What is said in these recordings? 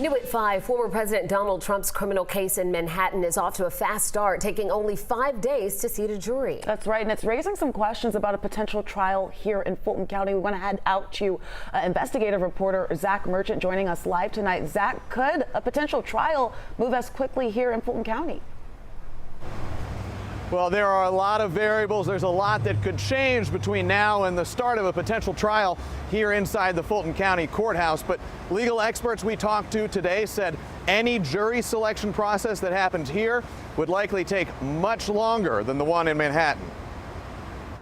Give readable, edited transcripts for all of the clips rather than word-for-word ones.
New at 5, former President Donald Trump's criminal case in Manhattan is off to a fast start, taking only 5 days to seat a jury. That's right, and it's raising some questions about a potential trial here in Fulton County. We want to head out to investigative reporter Zach Merchant joining us live tonight. Zach, could a potential trial move as quickly here in Fulton County? Well, there are a lot of variables. There's a lot that could change between now and the start of a potential trial here inside the Fulton County Courthouse. But legal experts we talked to today said any jury selection process that happens here would likely take much longer than the one in Manhattan.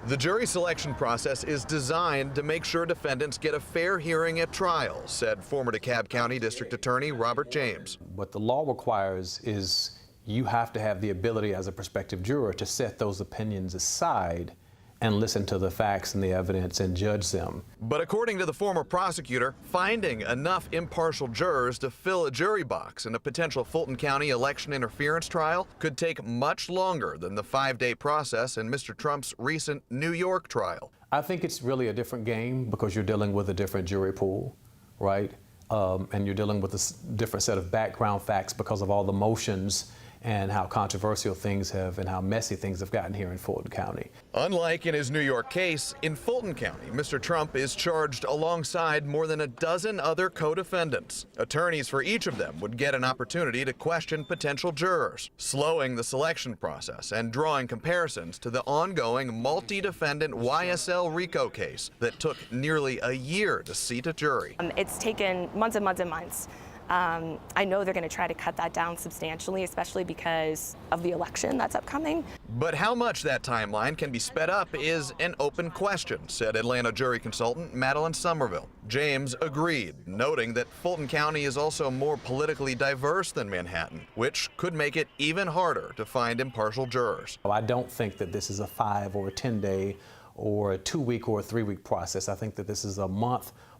The jury selection process is designed to make sure defendants get a fair hearing at trial, said former DeKalb County District Attorney Robert James. What the law requires is you have to have the ability as a prospective juror to set those opinions aside and listen to the facts and the evidence and judge them. But according to the former prosecutor, finding enough impartial jurors to fill a jury box in a potential Fulton County election interference trial could take much longer than the 5-day process in Mr. Trump's recent New York trial. I think it's really a different game because you're dealing with a different jury pool, right? And you're dealing with a different set of background facts because of all the motions and how controversial things have and how messy things have gotten here in Fulton County. Unlike in his New York case, in Fulton County, Mr. Trump is charged alongside more than a dozen other co-defendants. Attorneys for each of them would get an opportunity to question potential jurors, slowing the selection process and drawing comparisons to the ongoing multi-defendant YSL RICO case that took nearly a year to seat a jury. It's taken months and months and months. I know they're going to try to cut that down substantially, especially because of the election that's upcoming. But how much that timeline can be sped up is an open question, said Atlanta jury consultant Madeline Somerville. James agreed, noting that Fulton County is also more politically diverse than Manhattan, which could make it even harder to find impartial jurors. I don't think that this is a 5 or a 10-day or a 2-week or a 3-week process. I think that this is a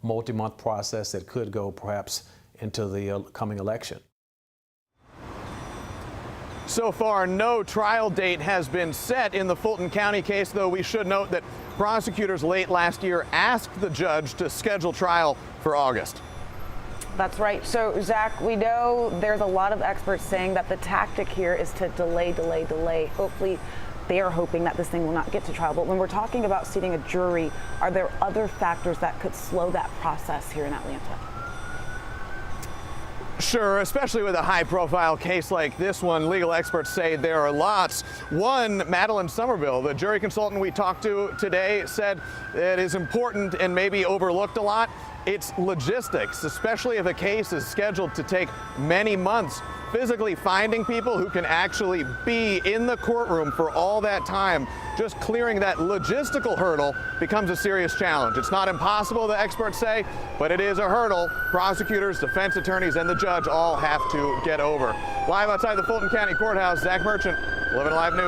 multi-month process that could go perhaps into the coming election. So far, no trial date has been set in the Fulton County case, though we should note that prosecutors late last year asked the judge to schedule trial for August. That's right. So, Zach, we know there's a lot of experts saying that the tactic here is to delay. Hopefully, they are hoping that this thing will not get to trial. But when we're talking about seating a jury, are there other factors that could slow that process here in Atlanta? Sure, especially with a high-profile case like this one, legal experts say there are lots. One, Madeline Somerville, the jury consultant we talked to today, said it is important and maybe overlooked a lot. It's logistics, especially if a case is scheduled to take many months. Physically finding people who can actually be in the courtroom for all that time, just clearing that logistical hurdle becomes a serious challenge. It's not impossible, the experts say, but it is a hurdle prosecutors, defense attorneys, and the judge all have to get over. Live outside the Fulton County Courthouse, Zach Merchant, 11 Live News.